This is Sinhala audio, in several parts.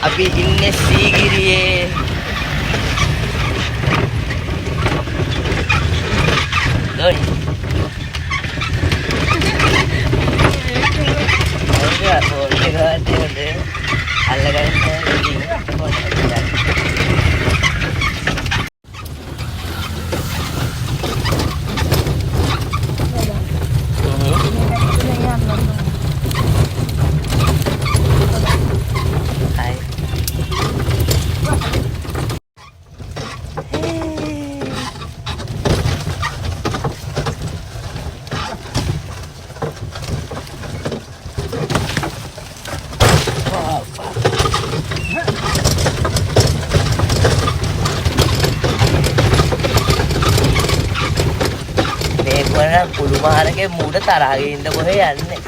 අපි ඉන්නේ සීගිරියේ ගොන් පුළුමාරගේ මූඩ තරහගෙන ඉන්න කොහේ යන්නේ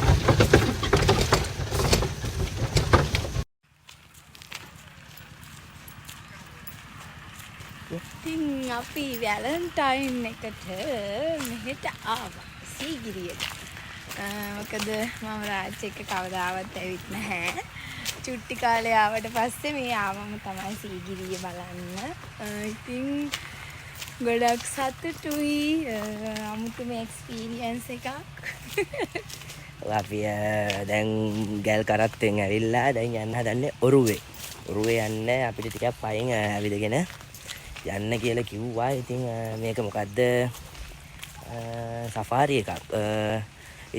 ඉතින් අපි වැලන්ටයින් එකට මෙහෙට ආවා සීගිරියට. මොකද මම රාජ් එක්ක කවදාවත් ඇවිත් නැහැ. චුට්ටි කාලේ ආවට පස්සේ මේ ආවම තමයි සීගිරිය බලන්න. ඉතින් ගොඩක් සතුටුයි. අමුතුම එක්ස්පීරියන්ස් එකක්. අපි දැන් ගල් කරත්තෙන් ඇවිල්ලා දැන් යන්න හදන්නේ ඔරුවේ. ඔරුවේ යන්න අපිට ටිකක් පයින් ඇවිදගෙන යන්න කියලා කිව්වා. ඉතින් මේක මොකද්ද? සෆාරි එකක්.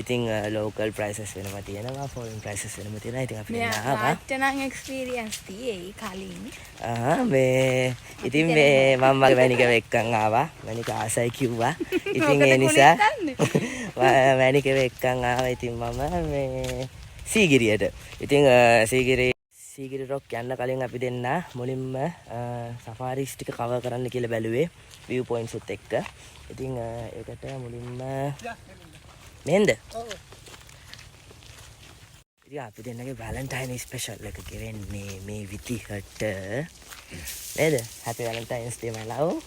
ඉතින් ලෝකල් ප්‍රයිසස් වෙනවා තියෙනවා, ෆෝරින් ප්‍රයිසස් වෙනවා තියෙනවා. ඉතින් අපි ආවා. මෙයාට එක්ස්පීරියන්ස් තියෙයි කලින්. මේ ඉතින් මේ මම මගේ මැනිකව එක්කන් ආවා. මැනික ආසයි කිව්වා. ඉතින් ඒ නිසා මැනිකව එක්කන් ආවා. ඉතින් මම මේ සීගිරියට. ඉතින් සීගිරි රොක් යන්න කලින් අපි දෙන්න මුලින්ම සෆාරිස් ටික කවර් කරන්න කියලා බැලුවේ view points උත් එක්ක. ඉතින් ඒකට මුලින්ම නේද? ඔව්. ඉතින් අපි දෙන්නගේ වැලන්ටයින් ස්පෙෂල් එක ගෙවෙන්නේ මේ විදිහට නේද? Happy Valentine's Day my love.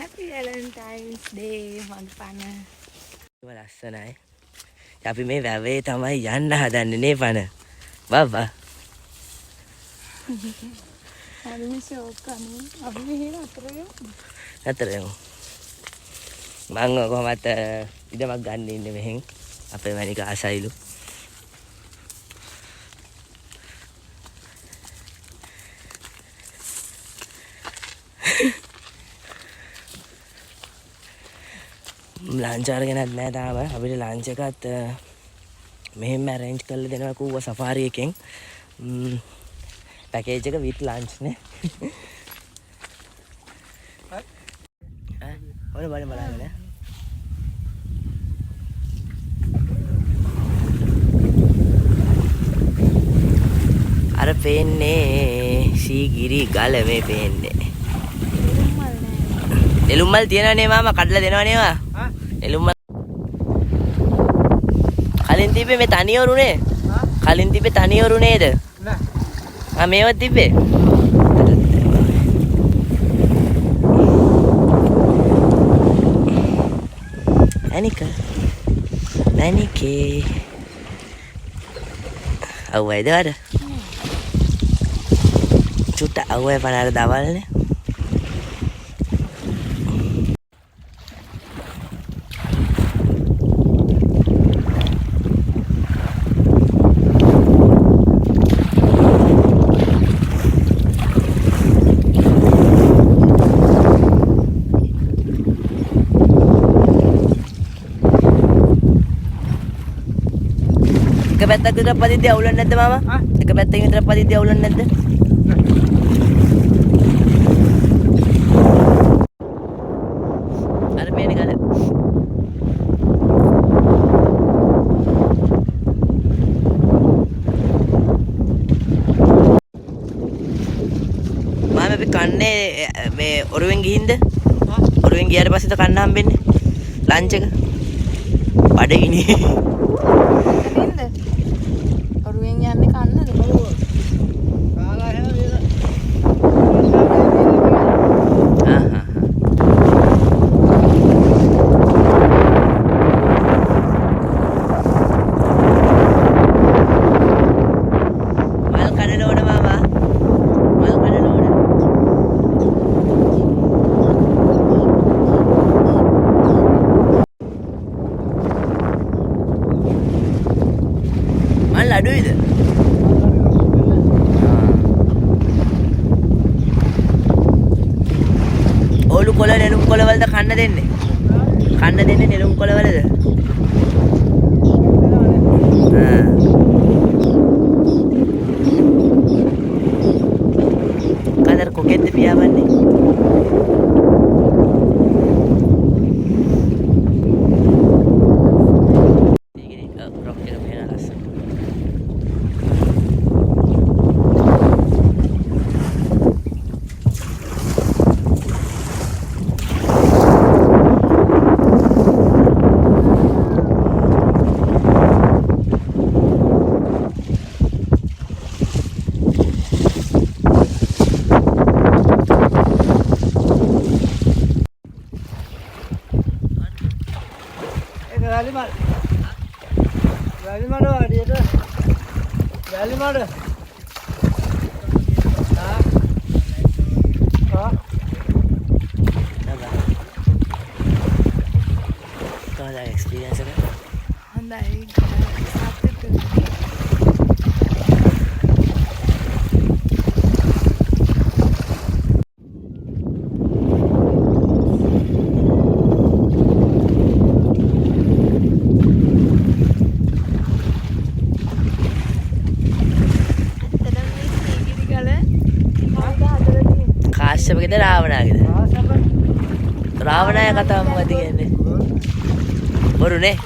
Happy Valentine's Day මගේ පණ. ඒක ලස්සනයි. අපි මේ වැවේ තමයි යන්න හදන්නේ නේ පණ. බබා. හරිම ෂෝක් අනේ. අපි මෙහෙ නතර යමු. නතර යමු. මම කොහමද ඉඩමක් ගන්න ඉන්නේ මෙහෙන්. අපේ මැනික ආසයිලු. ලන්ච් අරගෙනත් නෑ තාම. අපිට ලන්ච් එකත් මෙහෙම arrange කරලා දෙනවා කෝව සෆාරි එකෙන්. පැකේජ් එක with lunch නේ. ඔන්න බලන්න. අර පේන්නේ සීගිරි ගල මේ පේන්නේ. එළුම් මල් තියනවනේ මාමා කඩලා දෙනවනේ වා. එළුම් මල් කලින් තිබ්බේ මේ තනියවරුනේ. කලින් තිබ්බේ තනියවරු නේද? නෑ. මේව තිබ්බේ. මැනිකේ. අවුවයිද අර? චුට්ට අවුවයි පනාර දවල්නේ. එක පැත්තක් විතර පදිද්දී අවුලන්නේ නැද්ද මාමා? එක පැත්තකින් විතර පදිද්දී අවුලන්නේ නැද්ද? අර මේනේ ගල. මාමා අපි කන්නේ මේ ඔරුවෙන් ගිහින්ද? ඔරුවෙන් ගියාට පස්සේද කන්න හම්බෙන්නේ? ලන්ච් එක. බඩගිනි. ඔරුවෙන් යන්නේ කන්නද? මල් කඩන ඕන මාමා. ඔලු කොළ නෙළුම් කොළ වලද කන්න දෙන්නේ? කන්න දෙන්නේ නෙළුම් කොළ වලද? කදර කොකෙන්ද පියාඹන්නේ? වැලිමඩ වඩියට වැලිමඩ කොහොමද එක්ස්පීරියන්ස් එක? හොඳයි. සතුටුයි. කාශ්‍යපගෙද රාවණාගේද? රාවණාගේ කතාව මොකද කියන්නේ? බොරුනේ.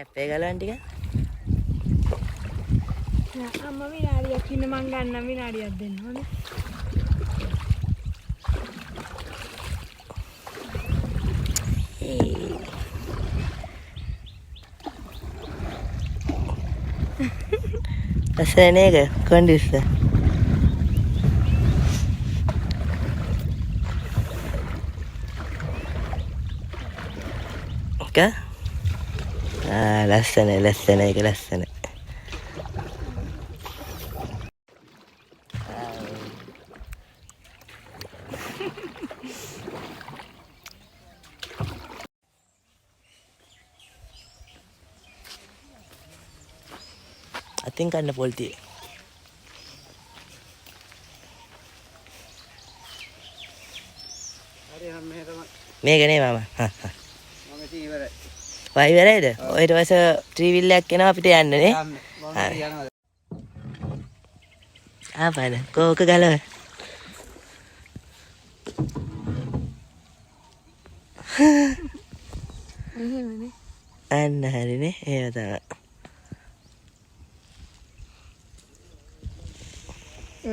අපේ ගලන් ටික අම්මා විනාඩියක් ඉන්න මං ගන්නම් විනාඩියක් දෙන්න ඕනේ. ලස්සන නේද කොන්ඩිස්ස? ඔක ලස්සන ඒක ලස්සන. අතින් කන්න පොල්තිය. මේකනේ මම. වයි ඉවරයිද? ඊට පස්සේ ට්‍රීවිල් එකක් එනවා අපිට යන්න නේ. ආපද කෝක ගලව. එහෙමනේ. අන්න හරිනේ. ඒව තමයි.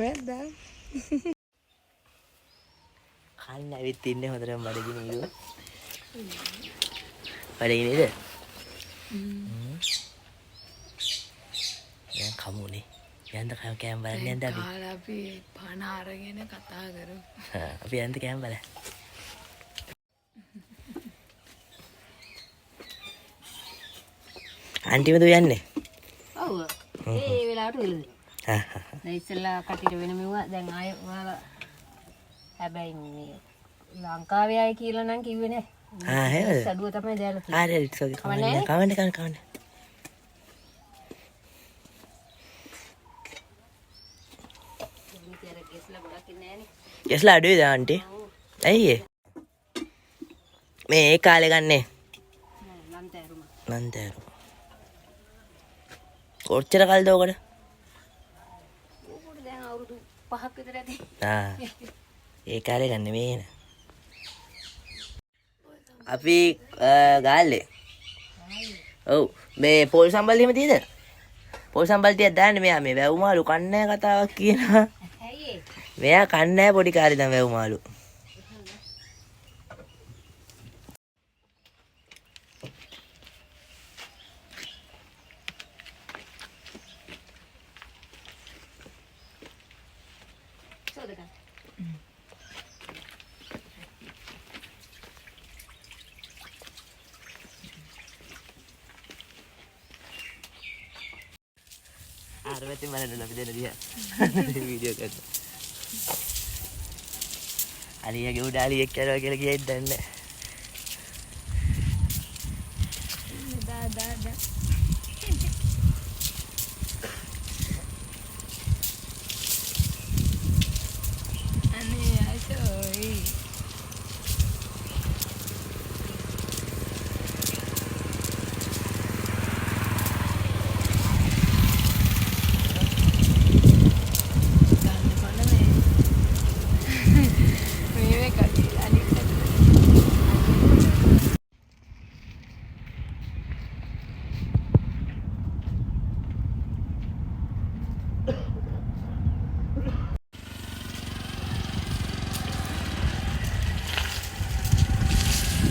වැද්දා. කන්න ඇවිත් ඉන්නේ හොඳටම බඩගිනි ඉව. බඩගිනිද? දැන් කමුනේ. යන්න කෑම බලන්න යන්න අපි. කාලා අපි පණ අරගෙන කතා කරමු. අපි යන්න කෑම බලන්න. අන්තිමද යන්නේ? ඔව්. ඒ වෙලාවට වෙලද. දැන් ඉස්සෙල්ලා කටිට වෙන මෙව්වා දැන් ආයෙ ඔයාලා හැබැයි මේ ලංකාවේ ආයි කියලා නම් කිව්වේ නෑ. එහෙමද? සඩුව තමයි දාලා තියෙන්නේ. හරි ඉట్స్ ඕකේ. කවන්න. කෙස්ලා ගොඩක් ඉන්නේ නෑනේ. කෙස්ලා අඩුයිද ආන්ටි? ඇයි ඒ? මේ ඒ කාලේ ගන්නේ. ලන්තෑරුම. ලන්තෑරුම. කොච්චර කල්ද ඔකට? ඕකට දැන් අවුරුදු 5ක් විතර ඇති. ඒ කාලේ ගන්න මේ න. අපි ගාල්ලේ. ඔව් මේ පොල් සම්බල් එහෙම තියෙද? පොල් සම්බල් ටිකක් දාන්න මෙයා මේ වැව් මාළු කන්නේ නැහැ කතාවක් කියනවා. ඇයි ඒ? මෙයා කන්නේ නැහැ පොඩි කාලේ දැන් වැව් මාළු. අරවැතින් බලන්න අපි දෙන දිහා වීඩියෝ කරලා. අලියගේ උඩ අලියෙක් යනවා කියලා කියෙත් දන්නේ දා අනේ අසෝයි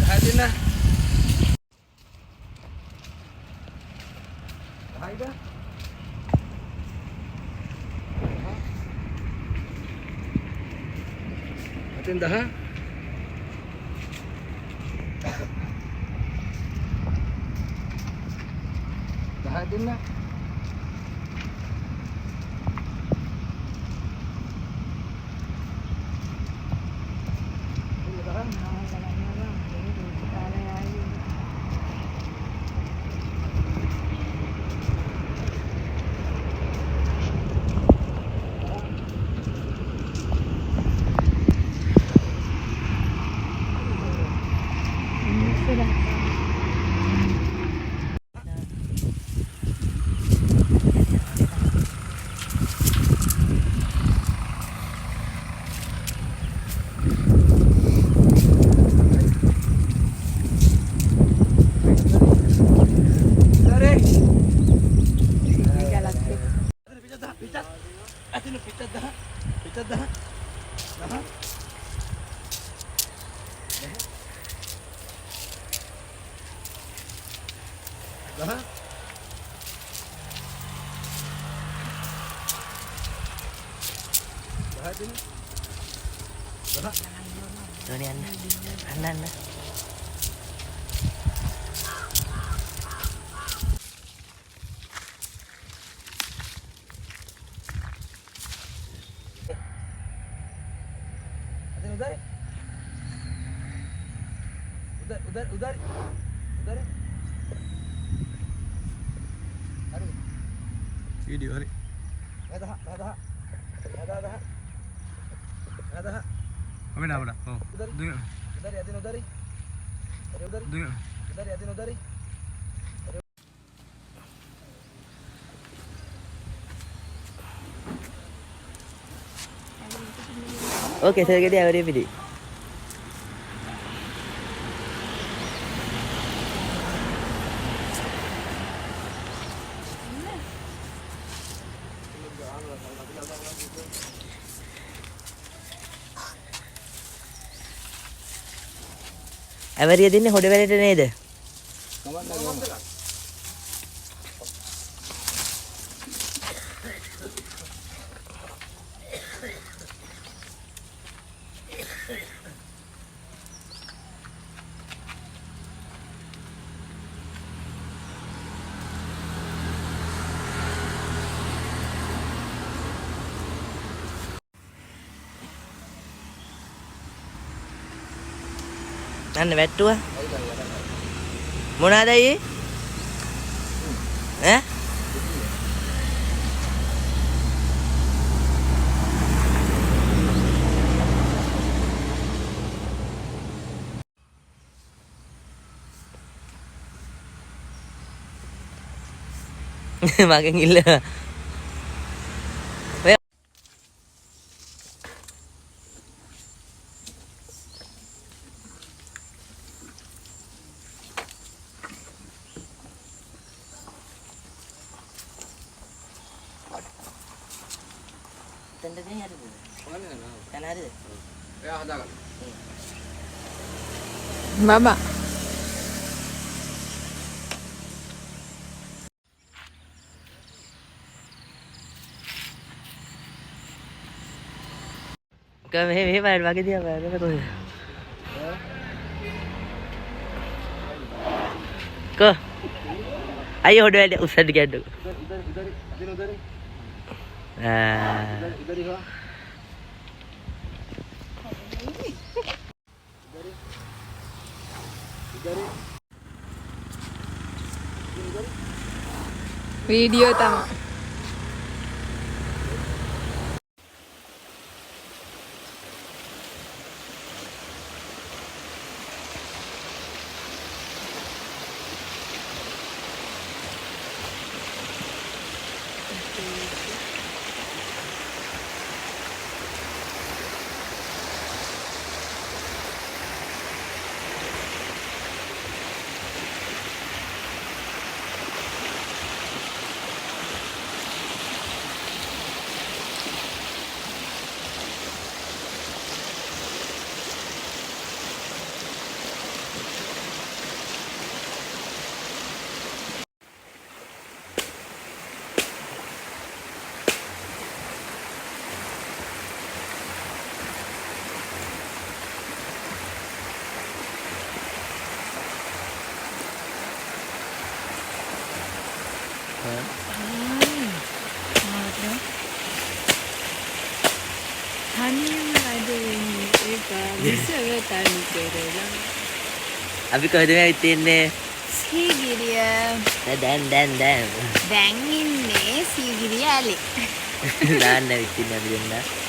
Hadirlah. Haida. Atin dah. Dah hadirlah. Tuh nih Anda. उधर वीडियो अरे हमें ना बड़ा हो उधर यादिन उधर ही अरे उधर यादिन उधर ही Oke, saya gede awalnya video. අවරිය දෙන්නේ හොඩ වැලට නේද? අන්න වැට්ටුවා මොනවාද අයියේ ඈ මගෙන් ඉල්ලනවා. ඔය තෙන්ද දෙන්නේ හරිද? කන හරිද? එයා හදාගන්න. බබා මෙහෙ බලන්න වගේ දිහා බලන්න කොහෙද? කො අයියෝ හොඩ වැඩ උස්සන්න ගියන්නකො. වීඩියෝ තමයි අපි කොහෙද මේ ඉන්නේ? සීගිරිය දැන් දැන් ඉන්නේ සීගිරිය ඇලේ දාන්න විත්තින්න අපි දෙන්න.